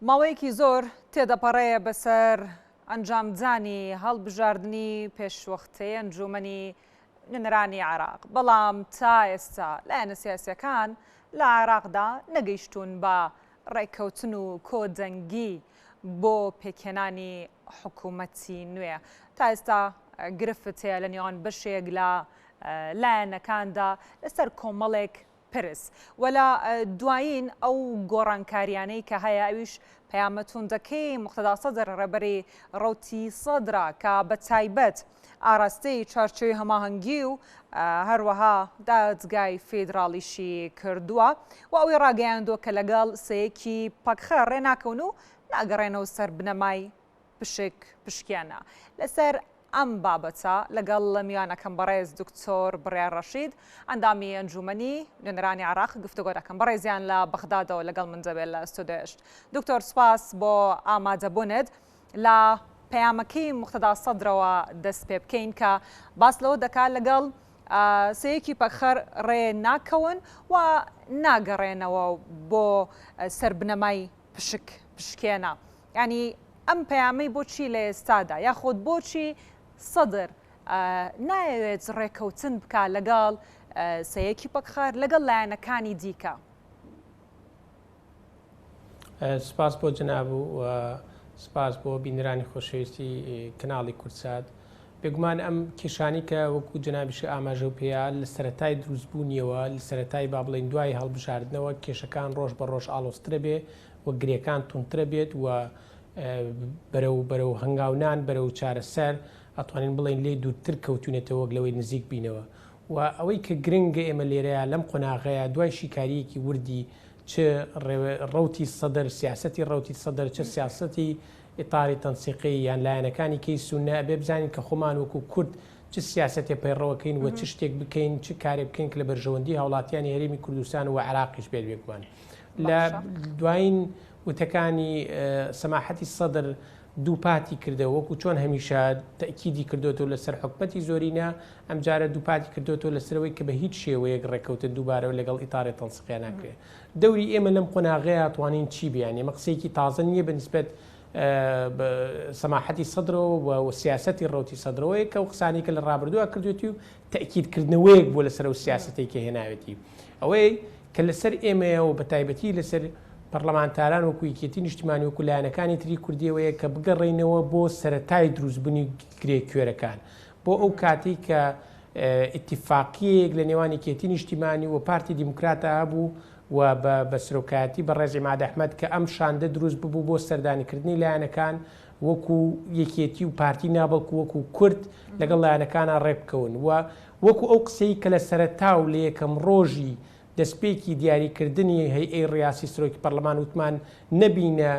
ماوەیەکی زۆر تێدەپەڕەیە بەسەر ئەنجامدانی هەڵبژاردننی پێشوەختەیە ئەنجومەنی نوێنەرانی عێراق، بەڵام تا ئێستا لایەنە سیاسیەکان لە عێراقدا نەگەیشتوون بە ڕێککەوتن و کۆدەنگی بۆ پێکهێنانی حکوومەتی نوێ. تا ئێستا گرفت هەیە لە نێوان بەشێک لە لایەنەکاندا لەسەر کۆمەڵێک پرس وەلا دوایین ئەو گۆڕانکاریانەی کە هەیە ئەویش پەیامەتوندەکەی موقتەدا سەدر ڕێبەری ڕەوتی سەدرا کە بە تایبەت ئاراستەی چارچێوی هەماهەنگی و هەروەها دادگای فێدراڵیشی کردووە و ئەوەی ڕاگەیاندووە کە لەگەڵ سەیەکی پەکخە ڕێناکەون و ناگەڕێنەوە سەر بنەمای پشکیانە. لەسەر ئەم بابەتە لەگەڵ لە میوانەکەم بەڕێز دکتۆر بڕیار ڕەشید ئەندامی ئەنجومەنی نوێنەرانی عێراق گفتوگۆ دەکەم. بەڕێزیان لە بەغدادەوە لەگەڵ من دەبێت لە ستودیۆشت. دکتۆر سوپاس بۆ ئامادەبوونت لە پەیامەکەی موقتەدا سەدرەوە دەست پێ بکەین کە باس لەوە دەکات لەگەڵ سەیەکی پەکخەر ڕێ ناکەون و ناگەڕێنەوە بۆ سەربنەمای پشکێنە. ینی ئەم پەیامەی بۆچی لە ئێستادا یاخۆت بۆچی سەدر نایەوێت ڕێکەوتن بکە لەگەڵ سەیەکی پەکخەر لەگەڵ لایەنەکانی دیکە؟ سپاس بۆ جەناب و سپاس بۆ بینرانی خۆشەویستی کەناڵی کورتسات. بێگومان ئەم کێشانی کە وەکو جەنابیش ئاماژە و پێیا لە سەرەتای دروستبوونیەوە لە سەرەتای با بڵێن دوای هەڵبژاردنەوە کێشەکان ڕۆژ بە ڕۆژ ئاڵۆسترە بێ و گرێکان تونترە بێت و بەرەو هەنگاونان بەرەو چارەسەر ئەتوانین بڵێن لێ دوورتر کەوتونێتەوە لەوەی نزیک بینەوە و ئەوەی کە گرنگە ئێمە لێرەیە لەم قۆناغەیە دوای شیکاریەکی وردی چ ڕەوتی سەدر سیاسەتی ڕەوتی سەدر چه سیاسەتی ئیتاری تەنسیقی یان لایەنەکانی کەی سونە بێ بزانین کە خۆمان وەکو کورد چ سیاسەتی پەیڕەوەکەین و چ شتێک بکەین چ کارێک بکەین کە لە بەرژەوەندی هاوڵاتیانی هەرێمی کوردستان و عێراقیش بێت بێگومان. لە دوایین وتەکانی سەماحەتی سەدر دووپاتی کردەوە وەکو چۆن هەمیشە تەکیدی کردوێتەوە لەسەر حکومەتی زۆرینە ئەم جارە دووپاتی کردوێتەوە لەسەرەوەی کە بە هیچ شێوەیەک ڕێکەوتن دووبارەوە لەگەڵ ئیتاری تەنسیقیان ناکرێت. دەوری ئێمە لەم قۆناغەیە توانین چی بیان؟ ئێمە قسەیەکی تازە نییە بەنسبەت سەماحەتی سەدرەوە و سیاسەتی ڕەوتی سەدرەوەی کە و قسانی کە لە ڕابردووە کردوێتی و تەکیدکردنەوەیەک بۆ لەسەر و سیاسەتی کە هێناوێتی ئەوەی کە لەسەر ئێمەیە و بە تایبەتی لەسەر پەرلەمانتاران وەکو یەکێتی نیشتیمانی وەکو لایەنەکانی تری کوردیەوەیە کە بگەڕێنەوە بۆ سەرەتای دروستبوونی گرێکوێرەکان بۆ ئەو کاتی کە ئیتیفاقیەک لە نێوان یەکێتی نیشتیمانی و پارتی دیموکراتە هەبوو و بە سەرۆکایەتی بەڕێزی عیماد ئەحمەد کە ئەم شاندە دروست ببوو بۆ سەردانیکردنی لایەنەکان وەکو یەکێتی و پارتی نابڵکو وەکو کورد لەگەڵ لایەنەکانە ڕێبکەون و وەکو ئەو قسەی کە لە سەرەتا و لە یەکەم ڕۆژی دەستپێکی دیاریکردنی هەیئەی ڕیاسی سەرۆکی پەرلەمان وتمان نەبینە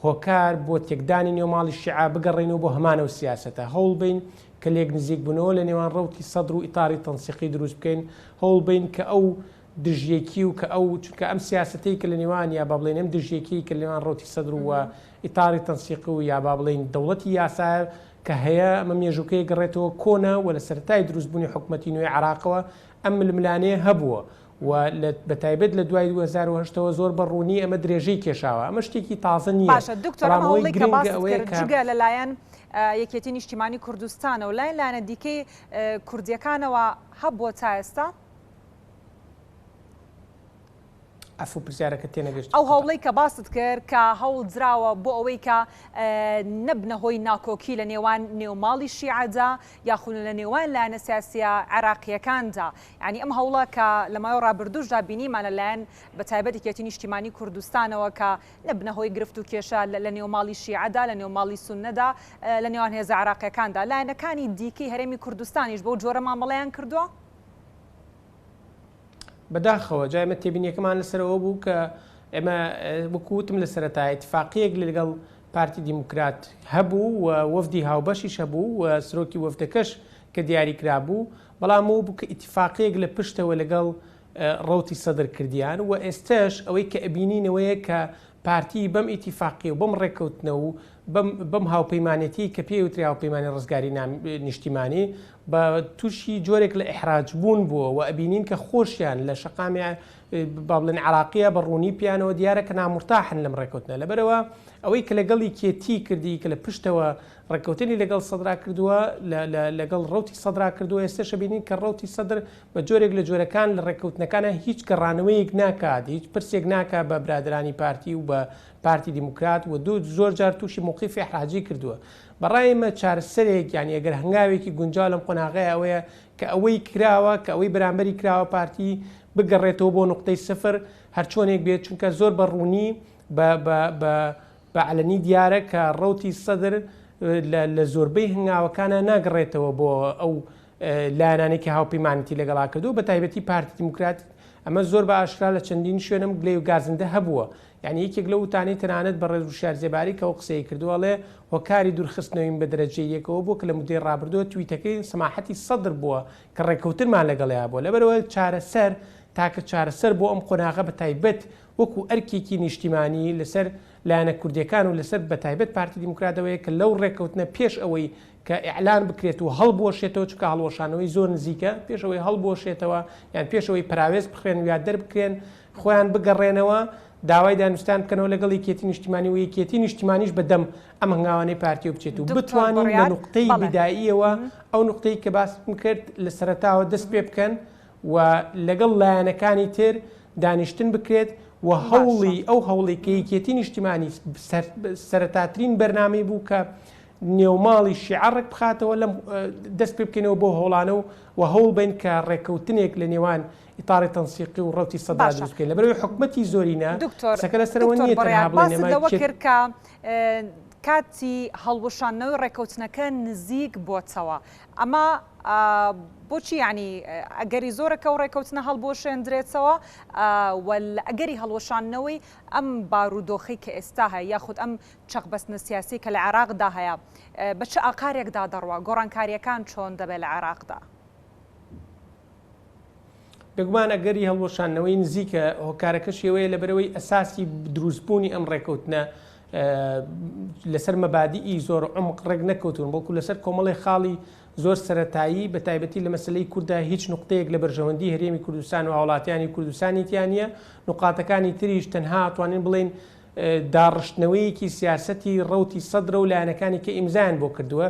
هۆکار بۆ تێکدانی نێوماڵی شیعە بگەڕێنەوە بۆ هەمانە و سیاسەتە هەوڵ بین کە لێک نزیک بوونەوە لە نێوان ڕەوتی سەدر و ئیتاری تەنسیقی دروست بکەین هەوڵ بین کە ئەو دژیەکی و کە ئەو چونکە ئەم سیاسەتەی کە لە نێوان یا با بڵێن ئەم دژیەکی کە لە نێوان ڕەوتی سەدر و ئیتاری تەنسیقی و یا با بڵێن دەوڵەتی یاسا کە هەیە ئەمە مێژووکەیە گەڕێتەوە کۆنا و لە سەرەتای دروستبوونی حکومەتی نوێی عێراقەوە ئەم ململانەیە هەبووە و بەتایبەت لە دوای 2010ەوە زۆر بەڕوونی ئەمە درێژەی کێشاوە ئەمە شتێکی تازە نییە. باشە دکتۆر ئەوەی کە باس کرد جگە لەلایەن یەکێتی نیشتیمانی کوردستانە و لایەن لایەنە دیکەی کوردیەکانەوە هەبووە تا ئێستا ئەفو پرسیارەکە تێنەگەشت ئەو هەوڵەی کە باست کرد کە هەوڵ دراوە بۆ ئەوەی کە نەبنە هۆی ناکۆکی لە نێوان نێوماڵی شیعەدا یاخود لە نێوان لایەنە سیاسیە عێراقیەکاندا ینی ئەم هەوڵە کە لە ماوەی ڕابردووشدا بینیمان لەلایەن بە تایبەت یەکێتی نیشتیمانی کوردستانەوە کە نەبنە هۆی گرفت و کێشە لە نێوماڵی شیعەدا لە نێوماڵی سوننەدا لە نێوان هێزە عێراقیەکاندا لایەنەکانی دیکەی هەرێمی کوردستانیش بۆ جۆرە مامەڵەیان کردووە؟ بەداخەوە جایمە تێبینیەکەمان لەسەرەوە بوو کە ئێمە وەکوتم لە سەرەتا ئیتفاقیەک لەگەڵ پارتی دیموکرات هەبوو و وەفدی هاوبەشیش هەبوو و سەرۆکی وەفدەکەش کە دیاریکرا بوو بەڵام ئەو بوو کە ئیتفاقیەک لە پشتەوە لەگەڵ ڕەوتی سەدر کردیان و ئێستاش ئەوەی کە ئەبینینەوەیە کە پارتی بەم ئیتیفاقی و بەم ڕێککەوتنە و بەم هاوپەیمانەتی کە پێی وتری هاوپەیمانی ڕزگاری نیشتیمانی بە تووشی جۆرێک لە ئیحراج بوون بووە و ئەبینین کە خۆشیان لە شەقامی با بڵێن عراقیە بە ڕوونی پیانەوە دیارە کە نامورتاحن لەم ڕێککەوتنە لەبەرەوە ئەوەی کە لەگەڵی کێتی کردی کە لە پشتەوە ڕێککەوتنی لەگەڵ سەدرا کردووە لەگەڵ ڕوتی سەدرا کردووە ئێستش بینین کە ڕوتی سەدر بە جۆرێک لە جۆرەکان لە ڕێککەوتنەکانە هیچ گەڕانەوەیەک ناکات هیچ پرسێک ناکات بە برادرانی پارتی و بە پارتی دیموکرات و دوو زۆر جار تووشی موقیفی حراجی کردووە بەڕای ئێمە چارەسەرێک یعنی ئەگەر هەنگاوێکی گونجاو لەم قۆناغەیە ئەوەیە کە ئەوەی کراوە کە ئەوەی بەرامبەری کراوە پارتی بگەڕێتەوە بۆ نقطەی سفر هەرچۆنێک بێت چونکە زۆر بە ڕوونی بە علەنی دیارە کە ڕوتی سەدر لە زۆربەی هەنگاوەکانە ناگەڕێتەوە بۆ ئەو لایەنانێکی هاوپەیمانیتی لەگەڵا کردو بە تایبەتی پارتی دیموکرات ئەمە زۆر بە ئاشکرا لە چەندین شوێنم گلێ و گازندە هەبووە یعنی یەکێک لە وتانی تەنانەت بە ڕێز و شارزێباری کە ئەو قسەی کردووەڵێ هۆکاری دوورخستنەوەین بە دەرەجەی یەکەوە بوو کە لە مودەی ڕابردووە تویتەکەی سەماحەتی سەدر بووە کە ڕێککەوتنمان لەگەڵەیە بووە لەبەرەوە چارەسەر تاکە چارەسەر بۆ ئەم قۆناغە بە تایبەت وەکو ئەرکێکی نیشتیمانی لەسەر لایەنە کوردیەکان و لەسەر بە تایبەت پارتی دیموکراتەوەیە کە لەو ڕێککەوتنە پێش ئەوەی کە ئیعلان بکرێت و هەڵبوەشێتەوە چکە هەڵوەشانەوەی زۆر نزیکە پێشەوەی هەڵبوەشێتەوە یان پێشەوەی پراوێز بخوێن و یاد دەربکرێن خۆیان بگەڕێنەوە داوای دانوستان بکەنەوە لەگەڵ یەکێتی نیشتیمانی و یەکێتی نیشتیمانیش بەدەم ئەم هەنگاوانەی پارتی بچێت و بتوانین لە نقطەی بیداییەوە ئەو نقطەی کە باسم کرد لە سەرەتاوە دەست پێ بکەن و لەگەڵ لایەنەکانی تر دانیشتن بکرێت و هەوڵی ئەو هەوڵی کە یەکێتی نیشتیمانی سەرەتاترین بەرنامەی بوو کە نێوماڵی شیعڕێک بخاتەوە لەم دەست پێ بکەنەوە بۆ هەوڵانە و هەوڵ بین کە ڕێککەوتنێک لە نێوان ئیتاری تەنسیقی و ڕوتی سەدا دروست بکەین لەبەرەوەی حکومەتی زۆرینە سەکە لەسەرەوە نییە تەنها بڵێن ئەمە کرد کە کاتی هەڵوەشانەوەی ڕێککەوتنەکە نزیک بۆتەوە ئەمە بۆچی ینی ئەگەری زۆرەکە و ڕێککەوتنە هەڵبۆشێندرێتەوە ئەگەری هەڵوەشانەوەی ئەم بارودۆخی کە ئێستا هەیە یاخود ئەم چەقبەستنە سیاسی کە لە عێراقدا هەیە بە چه ئاقارێکدا دەڕوە گۆڕانکاریەکان چۆن دەبێت لە عێراقدا بگومان ئەگەری هەڵوەشانەوەی نزیکە هۆکارەکە شێوەیە لەبەرەوەی ئەساسی دروستبوونی ئەم ڕێککەوتنە لەسەر مەبادیئی زۆر عمق ڕێک نەکەوتون بەڵکو لەسەر کۆمەڵی خاڵی زۆر سەرەتایی بە تایبەتی لە مەسلەی کووردا هیچ نقطەیەک لە بەرژەوەندی هەرێمی کوردستان و هاوڵاتیانی کوردستانی تیانە نقاتەکانی تریش تەنها توانین بڵێن داڕشتنەوەیەکی سیاسەتی ڕوتی سەدرە و لایەنەکانی کە ئیمزان بۆ کردووە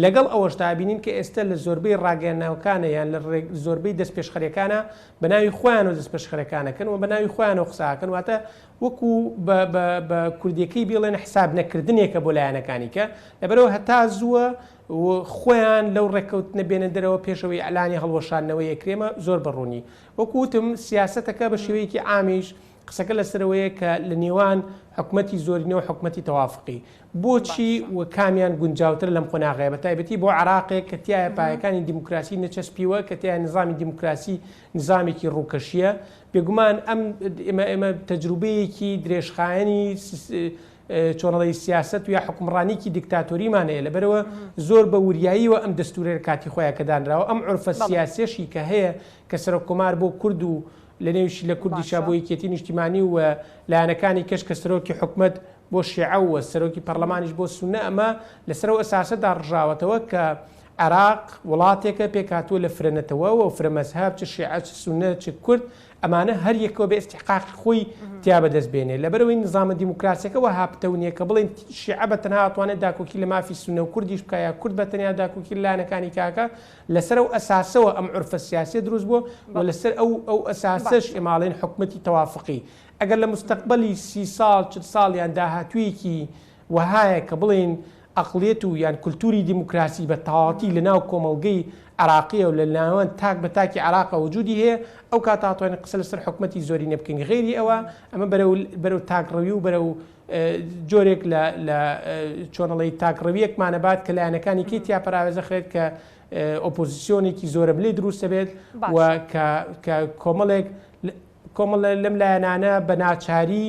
لەگەڵ ئەوەشتا بینین کە ئێستا لە زۆربەی ڕاگەیاندنەوەکانە یان لە زۆربەی دەستپێشخەرەکانە بە ناوی خۆیان و دەستپێشخەرەکانەکەن و بە ناوی خۆیان و قساکەن واتە وەکو بە کوردیەکەی بڵێن حساب نەکردنێکە بۆ لایەنەکانی کە لەبەرەوە هەتا زووە خۆیان لەو ڕێککەوتنە بێنە دەرەوە پێشەوەی ئەلانی هەڵوەشانەوەی یەکرێمە زۆر بەڕوونی وەکوتم سیاسەتەکە بە شێوەیەکی عامیش قسەکە لەسەرەوەیە کە لە نێوان حکومەتی زۆرینەوە حکومەتی تەوافقی بۆچی و کامیان گونجاوتر لەم قۆناغەیە بە تایبەتی بۆ عێراقێک کە تایە پایەکانی دیموکراسی نەچەسپیوە کە تایە نظامی دیموکراسی نظامێکی ڕووکەشیە بێگومان ئێمە تەجروبەیەکی درێژخایەنی چۆنەڵی سیاست و یا حکومڕانیکی دیکتاتۆریمانەیە لەبەرەوە زۆر بە وریاییەوە ئەم دەستورێر کاتی خۆیان کە دانراوە ئەم عورفە سیاسێشی کە هەیە کە سەرۆکۆمار بۆ کورد و لە نێوشی لە کوردیشا بۆ یەکێتی نیشتیمانی و لایەنەکانی کەش کە سەرۆکی حکومەت بۆ شیعە و سەرۆکی پەرلەمانیش بۆ سونە ئەمە لەسەرەوە ئەساسەدا ڕژاوەتەوە کە عێراق وڵاتێکە پێکاتوە لە فرەنەتەوە و فرەمەزهاب چ شیعە چ سونە چ کورد ئەمانە هەر یەکەوە بە ئیستحقاقی خۆی تیا بەدەستبێنێ لەبەرەوەی نظامە دیموکراسیەکەەوە هاپتەونیە کە بڵێن شیعە بەتەنها ئەتوانێت داکۆکی لە مافی سونە و کوردیش بکە یا کورد بەتەنیا داکۆکی لایەنەکانی کاکە لەسەر ئەو ئەساسەوە ئەم عورفە سیاسی دروست بووە و لەسەر ئەو ئەساسەش ئێماڵێن حکومەتی تەوافقی ئەگەر لە مستەقبەلی 30 ساڵ 40 ساڵیان داهاتوویەکی وهایە کە بڵێن ئەقڵێت و یان کولتوری دیموکراسی بە تەواوەتی لە ناو کۆمەڵگەی عراقیە و لە ناوەن تاک بە تاکی عراقە وجودی هەیە ئەو کاتاتوانێت قسە لەسەر حکومەتی زۆری نەبکەین غێری ئەوە ئەمە بەرەو تاکڕەوی و بەرەو جۆرێک لە چۆنەڵی تاکڕەویەکمانە بات کە لایەنەکانی کەی تیا پراوێزە خرێت کە ئۆپۆزیسیۆنێکی زۆرە بلێ دروستە بێت و کە کۆمەڵ لەم لایەنانە بە ناچاری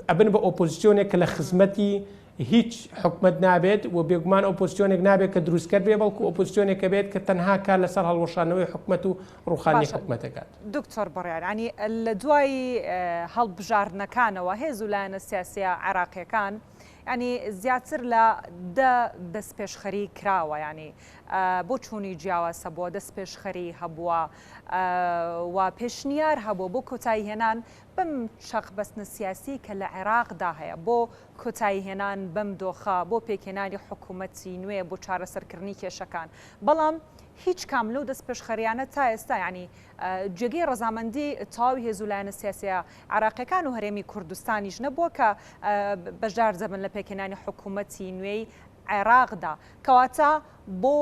ئەبن بە ئۆپۆزیسیۆنێک کە لە خزمەتی هیچ حکومت نابێت و بێگومان ئۆپۆزیسیۆنێک نابێت کە دروستکرد بێ بەڵکو ئۆپۆزیسیۆنێکە بێت کە تەنها کار لەسەر هەڵوەشانەوەی حکومەت و ڕوخانی حکومەتەکات. دکتۆر بڕیار ینی لە دوای هەڵبژاردنەکانەوە هێز و لایەنە سیاسیە عێراقیەکان ینی زیاتر لە دەست پێشخەری کراوە ینی بۆ چوونی جیاوازە بووە دەست پێشخەری هەبووە و پێشنیار هەبوو بۆ کۆتایی هێنان بەم شەق بەستنە سیاسی کە لە عێراقدا هەیە بۆ کۆتایی هێنان بەم دۆخە بۆ پێکهێنانی حکوومەتی نوێ بۆ چارەسەرکردنی کێشەکان بەڵام هیچ کام لەو دەست پێشخەریانە تا ئێستا ینی جێگەی ڕەزامەندی تەواوی هێز و لایەنە سیاسیە عێراقیەکان و هەرێمی کوردستانیش نەبووە کە بەشدار دەبن لە پێکهێنانی حکوومەتی نوێی عێراقدا کەواتە بۆ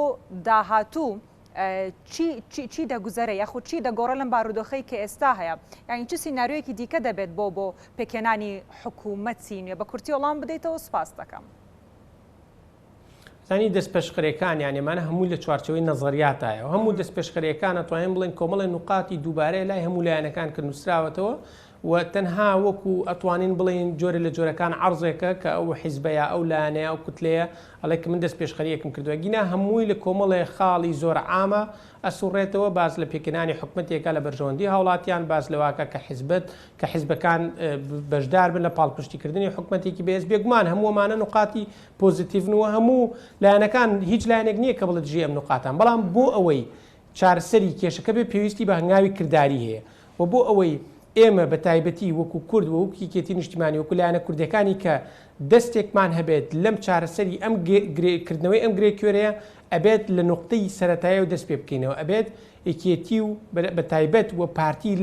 داهاتوو چی دەگوزەرە یاخود چی دەگۆڕە لەم بارودۆخەی کە ئێستا هەیە یعنی چ سیناریۆیەکی دیکە دەبێت بۆ پێکهێنانی حکوومەتی نوێ بە کورتی وەڵام بدەیتەوە سوپاس دەکەم. زانی دەست پێشخەرەکان یانێمانە هەمووی لە چوارچەوەی نەزەریاتایە و هەموو دەست پێشخەرەکان ئەتوانین بڵێن کۆمەڵی نقاتی دووبارەیە لای هەموو لایەنەکان کە نووسراوەتەوە و تەنها وەکو ئەتوانین بڵین جۆرە لە جۆرەکان عەرزێکە کە ئەو حیزبەیە ئەو لایەنەیە ئەو کوتلەیە ئەڵێ کە من دەست پێشخەریەکم کردووە گینا هەمووی لە کۆمەڵی خاڵی زۆر عامە ئەسوڕێتەوە باز لە پێکهێنانی حکومەتێکە لە بەرژەوەندی هاوڵاتیان باز لەواکە کە حیزبەکان بەشدار بن لە پاڵپشتیکردنی حکومەتێکی بەهێز بێگومان هەمووەمانە نقاتی پۆزیتیڤنەوە هەموو لایەنەکان هیچ لایەنێک نییە کە بڵێت ژێ ئەم نقاتان بەڵام بۆ ئەوەی چارەسەری کێشەکە بێ پێویستی بە هەنگاوی کردداری هەیە و بۆ ئەوەی ئێمە بە تایبەتی وەکو کورد و وەکی کێتی نیشتیمانی وەکو لایەنە کوردەکانی کە دەستێکمان هەبێت لەم چارەسەری ئەم گرێکردنەوەی ئەم گرێکوێرەیە ئەبێت لە نقطەی سەرەتایە و دەست پێ بکەینەوە ئەبێت یەکێتی و بە تایبەت و پارتی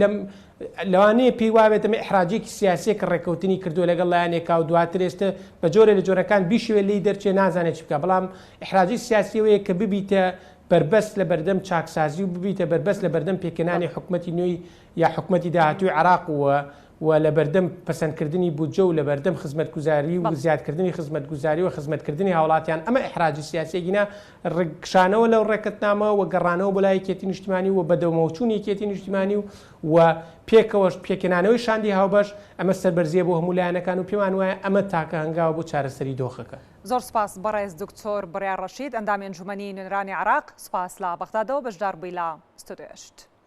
لەوانەیە پێی وابێت ئەمە ئیحراجێکی سیاسیە کە ڕێکەوتنی کردووە لەگەڵ لایەنێکا و دواتر ئێستا بە جۆرە لە جۆرەکان بیشوێت لی دەرچێ نازانێت چ بکە بەڵام ئیحراجی سیاسیەوەیە کە ببیتە بربەست لە بەردەم چاکسازی و ببیتە بربەست لە بەردەم پێکهێنانی حکومەتی نوێی یا حکومەتی داهاتووی عێراق و لە بەردەم پەسەندکردنی بودجە و لە بەردەم خزمەتگوزاری و زیادکردنی خزمەتگوزاری و خزمەتکردنی هاوڵاتیان ئەمە ئیحراجی سیاسیەگینا ڕێکشانەوە لەو ڕێکەتنامەوە و گەڕانەوە بۆ لای یەکێتی نیشتیمانی و بەدەومەوچوونی یەکێتی نیشتیمانی و پێکەوەش پێکهێنانەوەی شاندی هاوبەش ئەمە سەربەرزیە بۆ هەموو لایەنەکان و پێمان وایە ئەمە تاکە هەنگاوە بۆ چارەسەری دۆخەکە. زۆر سپاس بەڕێز دکتۆر بڕیار ڕەشید ئەندامی ئەنجومەنی نوێنەرانی عێراق سپاس لە بەغدادەوە بەشدار بووی لە ستودیۆ 8.